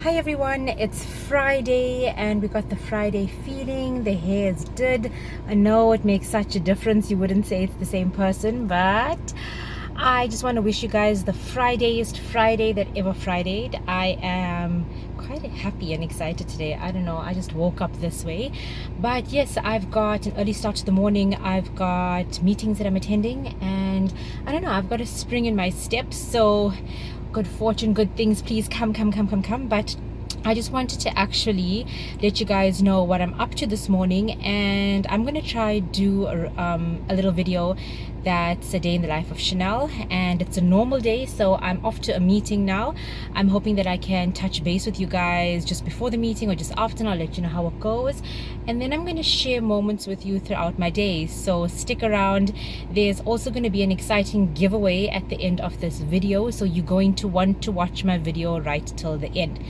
Hi everyone, it's Friday and we got the Friday feeling. The hair is did. I know it makes such a difference. You wouldn't say it's the same person, but I just want to wish you guys the Fridayest Friday that ever Fridayed. I am quite happy and excited today. I don't know, I just woke up this way. But yes, I've got an early start to the morning. I've got meetings that I'm attending and I don't know, I've got a spring in my step. So good fortune, good things, please come. But I just wanted to actually let you guys know what I'm up to this morning, and I'm gonna try do a little video that's a day in the life of Chanel, and it's a normal day. So I'm off to a meeting now. I'm hoping that I can touch base with you guys just before the meeting or just after, and I'll let you know how it goes, and then I'm going to share moments with you throughout my day. So stick around. There's also going to be an exciting giveaway at the end of this video, so you're going to want to watch my video right till the end.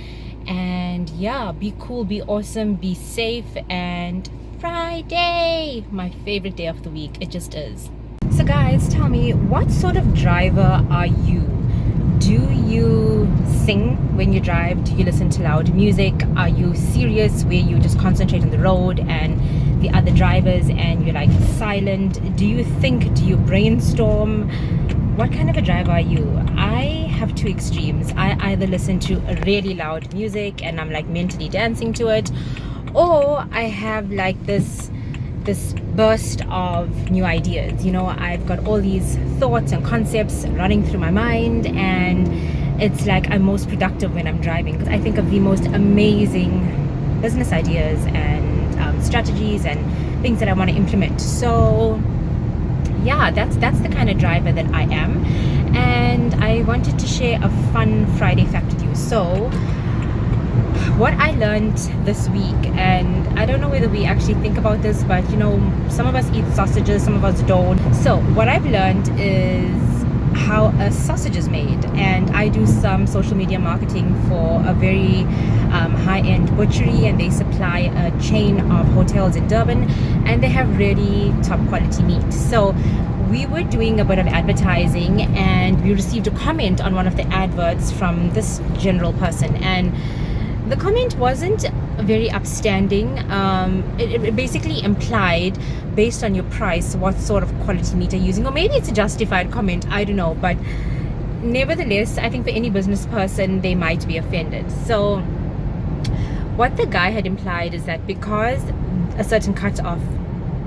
And yeah, be cool, be awesome, be safe, and Friday, my favorite day of the week. It just is. So guys, tell me, what sort of driver are you? Do you sing when you drive? Do you listen to loud music? Are you serious where you just concentrate on the road and the other drivers and you're like silent? Do you think? Do you brainstorm? What kind of a driver are you? I have two extremes. I either listen to a really loud music and I'm like mentally dancing to it, or I have like this burst of new ideas. You know, I've got all these thoughts and concepts running through my mind, and it's like I'm most productive when I'm driving because I think of the most amazing business ideas and strategies and things that I want to implement. So yeah, that's the kind of driver that I am, and I wanted to share a fun Friday fact with you. So what I learned this week, and I don't know whether we actually think about this, but you know, some of us eat sausages, some of us don't. So what I've learned is how a sausage is made, and I do some social media marketing for a very high-end butchery, and they supply a chain of hotels in Durban, and they have really top quality meat. So we were doing a bit of advertising and we received a comment on one of the adverts from this general person, and the comment wasn't very upstanding. It basically implied, based on your price, what sort of quality meat you're using, or maybe it's a justified comment, I don't know, but nevertheless, I think for any business person, they might be offended. So what the guy had implied is that because a certain cut of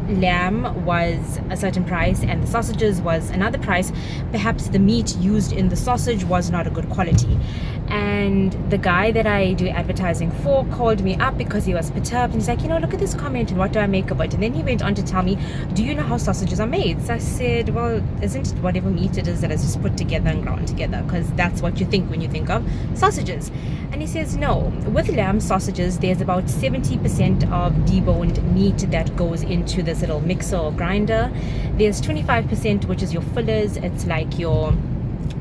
lamb was a certain price and the sausages was another price, perhaps the meat used in the sausage was not a good quality. And the guy that I do advertising for called me up because he was perturbed, and he's like, you know, look at this comment and what do I make of it? And then he went on to tell me, do you know how sausages are made? So I said, well, isn't it whatever meat it is that is just put together and ground together? Because that's what you think when you think of sausages. And he says, no, with lamb sausages, there's about 70% of deboned meat that goes into this little mixer or grinder. There's 25%, which is your fillers. It's like your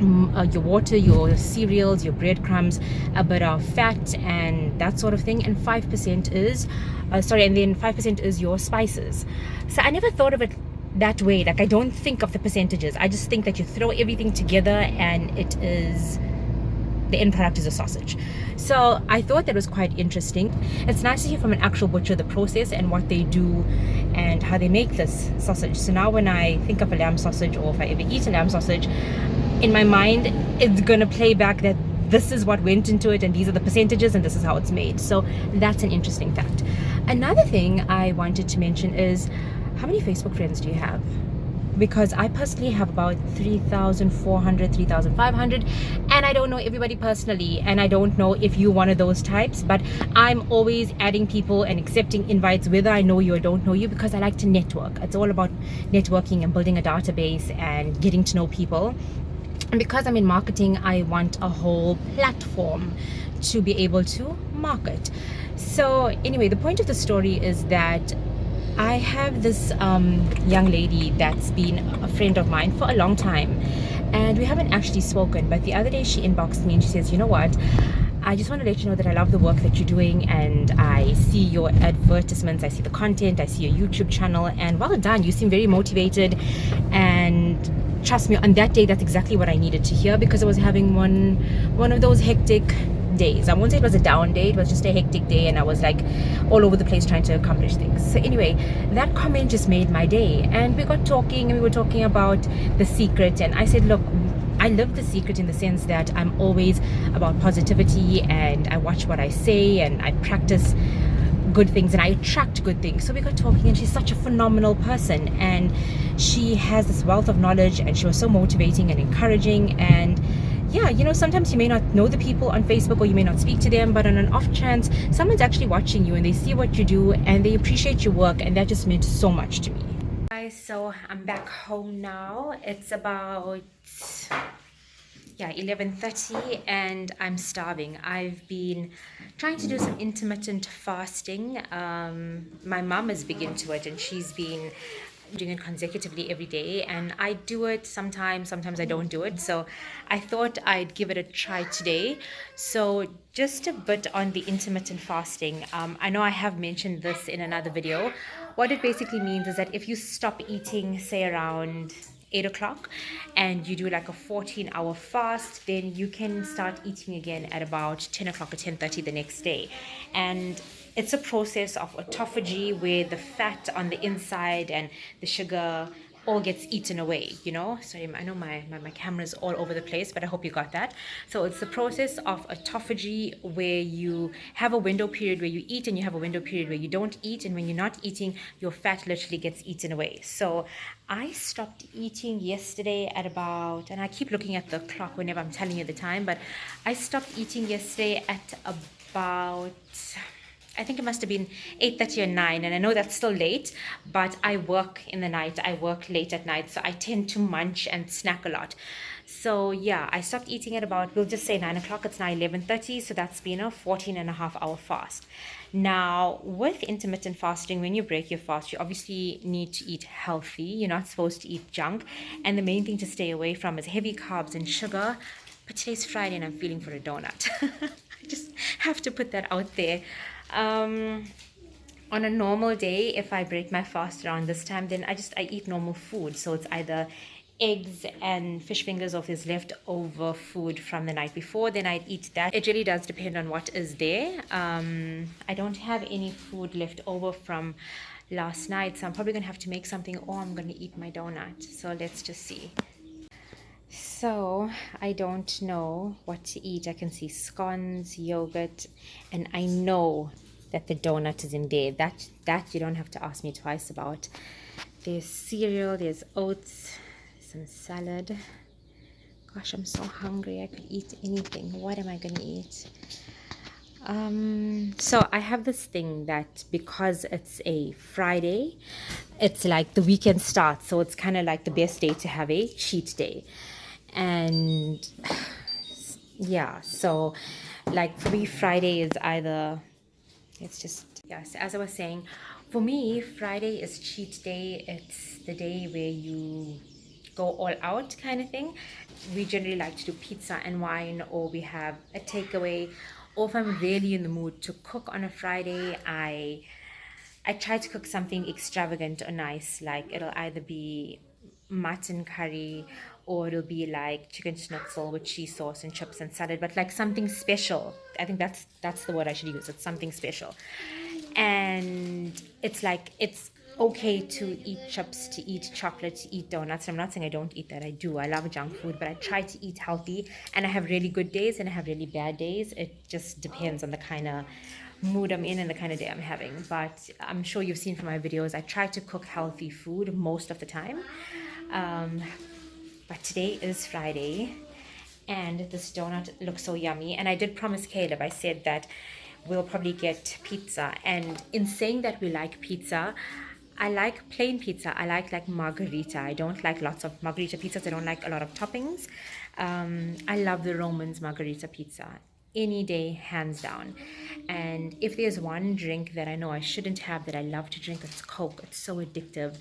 water, your cereals, your breadcrumbs, a bit of fat and that sort of thing, and 5% is and then 5% is your spices. So I never thought of it that way. Like, I don't think of the percentages. I just think that you throw everything together and it is the end product is a sausage. So I thought that was quite interesting. It's nice to hear from an actual butcher the process and what they do and how they make this sausage. So now when I think of a lamb sausage, or if I ever eat a lamb sausage, in my mind it's gonna play back that this is what went into it and these are the percentages and this is how it's made. So that's an interesting fact. Another thing I wanted to mention is, how many Facebook friends do you have? Because I personally have about 3,400, 3,500, and I don't know everybody personally, and I don't know if you're one of those types, but I'm always adding people and accepting invites whether I know you or don't know you, because I like to network. It's all about networking and building a database and getting to know people. And because I'm in marketing, I want a whole platform to be able to market. So anyway, the point of the story is that I have this young lady that's been a friend of mine for a long time, and we haven't actually spoken, but the other day she inboxed me and she says, you know what, I just want to let you know that I love the work that you're doing, and I see your advertisements, I see the content, I see your YouTube channel, and well done, you seem very motivated. And trust me, on that day, that's exactly what I needed to hear, because I was having one of those hectic days. I won't say it was a down day, it was just a hectic day, and I was like all over the place trying to accomplish things. So anyway, that comment just made my day, and we got talking, and we were talking about the secret, and I said, look, I live the secret in the sense that I'm always about positivity, and I watch what I say, and I practice good things, and I attract good things. So we got talking, and she's such a phenomenal person, and she has this wealth of knowledge, and she was so motivating and encouraging. And yeah, you know, sometimes you may not know the people on Facebook, or you may not speak to them, but on an off chance someone's actually watching you and they see what you do and they appreciate your work, and that just meant so much to me. Guys, so I'm back home now. It's about 11:30, and I'm starving. I've been trying to do some intermittent fasting. My mom is big into it, and she's been doing it consecutively every day, and I do it sometimes I don't do it. So I thought I'd give it a try today. So just a bit on the intermittent fasting. I know I have mentioned this in another video. What it basically means is that if you stop eating, say around 8 o'clock, and you do like a 14-hour fast, then you can start eating again at about 10 o'clock or 10:30 the next day. And it's a process of autophagy, where the fat on the inside and the sugar all gets eaten away, you know. Sorry, I know my camera's all over the place, but I hope you got that. So it's the process of autophagy, where you have a window period where you eat, and you have a window period where you don't eat, and when you're not eating, your fat literally gets eaten away. So I stopped eating yesterday at about, and I keep looking at the clock whenever I'm telling you the time, but I stopped eating yesterday at about, I think it must have been 8:30 or 9, and I know that's still late, but I work in the night, I work late at night, so I tend to munch and snack a lot. So yeah, I stopped eating at about, we'll just say 9 o'clock. It's now 11:30, so that's been a 14.5-hour fast. Now, with intermittent fasting, when you break your fast, you obviously need to eat healthy. You're not supposed to eat junk, and the main thing to stay away from is heavy carbs and sugar. But today's Friday, and I'm feeling for a donut. I just have to put that out there. On a normal day, if I break my fast around this time, then I eat normal food. So it's either eggs and fish fingers, or if there's leftover food from the night before, then I'd eat that. It really does depend on what is there. I don't have any food left over from last night, so I'm probably gonna have to make something, or I'm gonna eat my donut. So let's just see. So I don't know what to eat. I can see scones, yogurt, and I know that the donut is in there. That you don't have to ask me twice about. There's cereal, there's oats, some salad. Gosh, I'm so hungry. I could eat anything. What am I gonna eat? So I have this thing that, because it's a Friday, it's like the weekend starts, so it's kind of like the best day to have a cheat day. And yeah, so like for me, Friday is either, it's just, yes, as I was saying, for me, Friday is cheat day. It's the day where you go all out kind of thing. We generally like to do pizza and wine, or we have a takeaway, or if I'm really in the mood to cook on a Friday, I try to cook something extravagant or nice. Like it'll either be mutton curry, or it'll be like chicken schnitzel with cheese sauce and chips and salad, but like something special. I think that's the word I should use. It's something special. And it's like, it's okay to eat chips, to eat chocolate, to eat donuts. I'm not saying I don't eat that. I do. I love junk food, but I try to eat healthy, and I have really good days and I have really bad days. It just depends on the kind of mood I'm in and the kind of day I'm having. But I'm sure you've seen from my videos, I try to cook healthy food most of the time. But today is Friday, and this donut looks so yummy. And I did promise Caleb, I said that we'll probably get pizza. And in saying that we like pizza, I like plain pizza. I like margarita. I don't like lots of margarita pizzas. I don't like a lot of toppings. I love the Roman's margarita pizza. Any day, hands down. And if there's one drink that I know I shouldn't have that I love to drink, it's Coke. It's so addictive.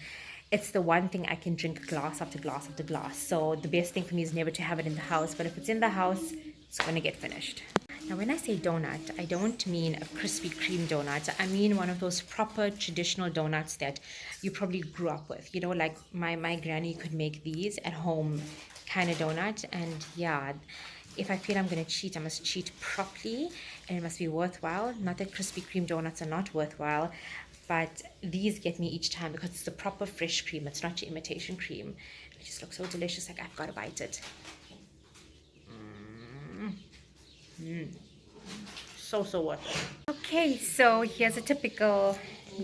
It's the one thing I can drink glass after glass after glass. So the best thing for me is never to have it in the house. But if it's in the house, it's going to get finished. Now, when I say donut, I don't mean a Krispy Kreme donut. I mean one of those proper traditional donuts that you probably grew up with. You know, like my granny could make these at home kind of donut. And yeah, if I feel I'm going to cheat, I must cheat properly and it must be worthwhile. Not that Krispy Kreme donuts are not worthwhile, but these get me each time because it's the proper fresh cream. It's not your imitation cream. It just looks so delicious, like I've got to bite it. So worth it. Okay, so here's a typical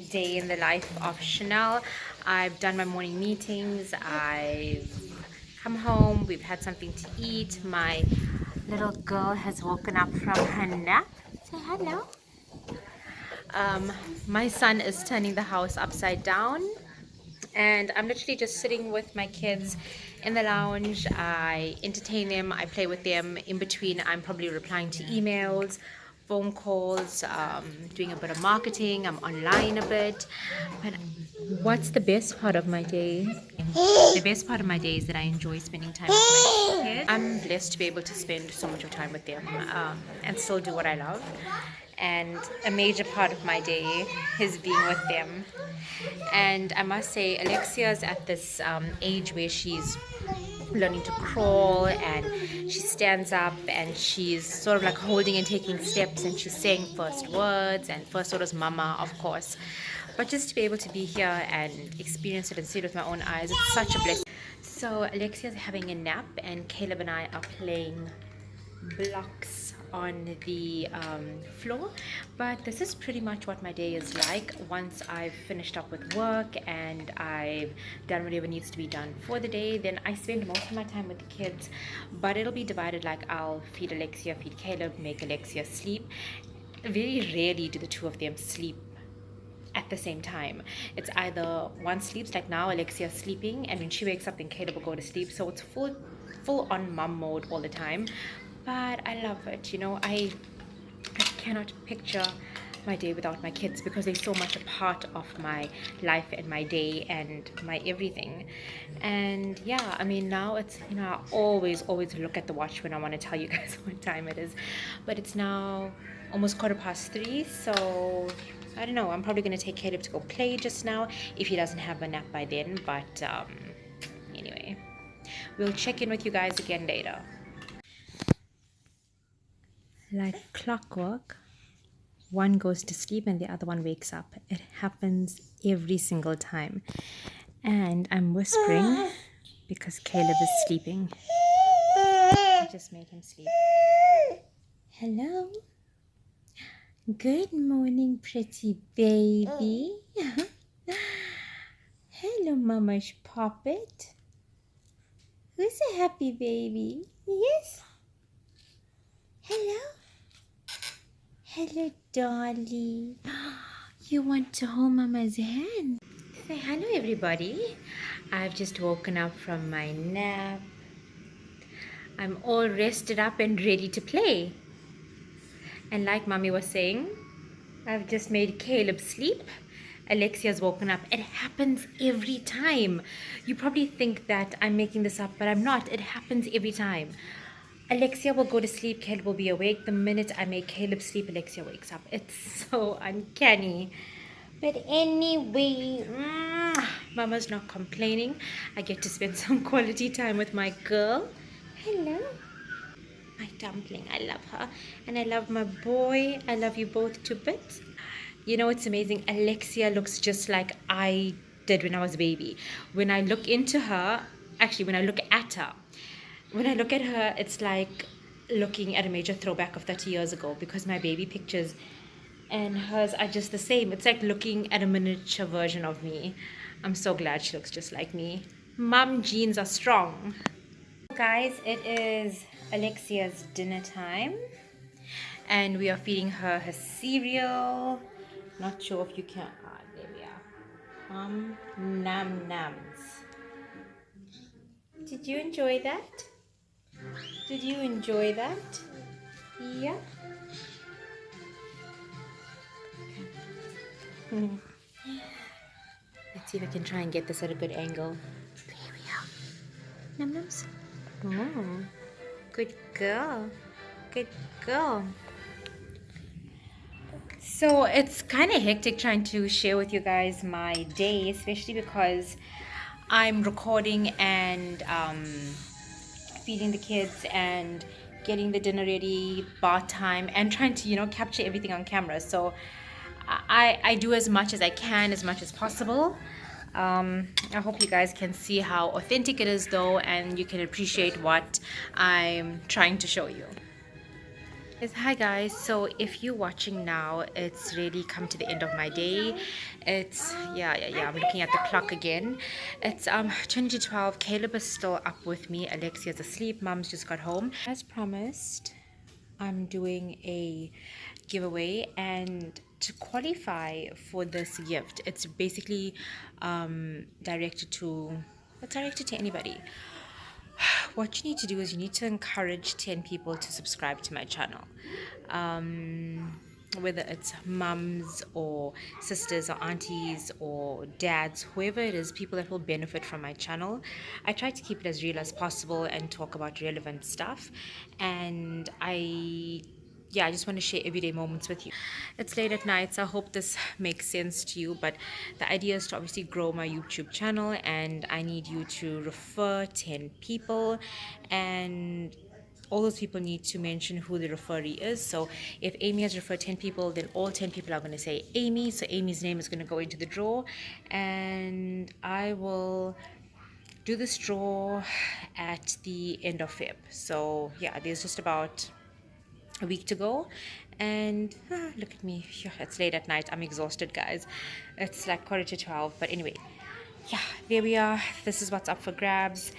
day in the life of Chanel. I've done my morning meetings. I've come home. We've had something to eat. My little girl has woken up from her nap. Say hello. My son is turning the house upside down, and I'm literally just sitting with my kids in the lounge. I entertain them, I play with them. In between, I'm probably replying to emails, phone calls, doing a bit of marketing. I'm online a bit. But what's the best part of my day? The best part of my day is that I enjoy spending time with my kids. I'm blessed to be able to spend so much of time with them, and still do what I love. And a major part of my day is being with them. And I must say, Alexia's at this age where she's learning to crawl, and she stands up and she's sort of like holding and taking steps, and she's saying first words, and first word is mama, of course. But just to be able to be here and experience it and see it with my own eyes, it's such a blessing. So Alexia's having a nap and Caleb and I are playing blocks on the floor. But this is pretty much what my day is like. Once I've finished up with work and I've done whatever needs to be done for the day, then I spend most of my time with the kids, but it'll be divided. Like, I'll feed Alexia, feed Caleb, make Alexia sleep. Very rarely do the two of them sleep at the same time. It's either one sleeps, like now Alexia's sleeping, and when she wakes up then Caleb will go to sleep. So it's full on mom mode all the time. But I love it, you know. I cannot picture my day without my kids, because they're so much a part of my life and my day and my everything. And yeah, I mean, now it's, you know, I always look at the watch when I want to tell you guys what time it is, but it's now almost 3:15. So I don't know, I'm probably going to take Caleb to go play just now if he doesn't have a nap by then. But anyway, we'll check in with you guys again later. Like clockwork, one goes to sleep and the other one wakes up. It happens every single time. And I'm whispering because Caleb is sleeping. I just made him sleep. Hello. Good morning, pretty baby. Hello, Mama's puppet. Who's a happy baby? Yes. Hello. Hello, Dolly. You want to hold Mama's hand? Say hello, everybody. I've just woken up from my nap. I'm all rested up and ready to play. And like Mommy was saying, I've just made Caleb sleep. Alexia's woken up. It happens every time. You probably think that I'm making this up, but I'm not. It happens every time. Alexia will go to sleep, Caleb will be awake. The minute I make Caleb sleep, Alexia wakes up. It's so uncanny. But anyway, Mama's not complaining. I get to spend some quality time with my girl. Hello. My dumpling, I love her. And I love my boy. I love you both to bits. You know, it's amazing. Alexia looks just like I did when I was a baby. When I look into her, actually when I look at her, it's like looking at a major throwback of 30 years ago, because my baby pictures and hers are just the same. It's like looking at a miniature version of me. I'm so glad she looks just like me. Mom genes are strong. Guys, it is Alexia's dinner time and we are feeding her cereal. Not sure if you can. There we are. Nam nams. Did you enjoy that? Did you enjoy that? Yeah. Let's see if I can try and get this at a good angle. There we are. Num nums. Oh, good girl. Good girl. So it's kind of hectic trying to share with you guys my day, especially because I'm recording and feeding the kids, and getting the dinner ready, bath time, and trying to, capture everything on camera. So I do as much as I can, as much as possible. I hope you guys can see how authentic it is though, and you can appreciate what I'm trying to show you. Hi guys, so if you're watching now, it's really come to the end of my day. It's I'm looking at the clock again. It's 20 to 12. Caleb is still up with me. Alexia's asleep. Mom's just got home. As promised, I'm doing a giveaway, and to qualify for this gift, it's basically directed to anybody. What you need to do is you need to encourage 10 people to subscribe to my channel. Whether it's mums or sisters or aunties or dads, whoever it is, people that will benefit from my channel. I try to keep it as real as possible and talk about relevant stuff. And I just want to share everyday moments with you. It's late at night, so I hope this makes sense to you. But the idea is to obviously grow my YouTube channel, and I need you to refer 10 people, and all those people need to mention who the referee is. So if Amy has referred 10 people, then all 10 people are going to say Amy. So Amy's name is going to go into the draw, and I will do this draw at the end of Feb. So yeah, there's just about a week to go, and look at me. It's late at night. I'm exhausted, guys. It's like 11:45, but anyway, yeah, there we are. This is what's up for grabs.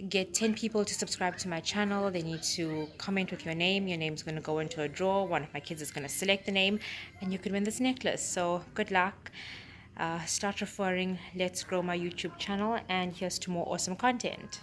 Get 10 people to subscribe to my channel. They need to comment with your name. Your name's going to go into a draw. One of my kids is going to select the name, and you could win this necklace. So good luck. Start referring. Let's grow my YouTube channel, and here's to more awesome content.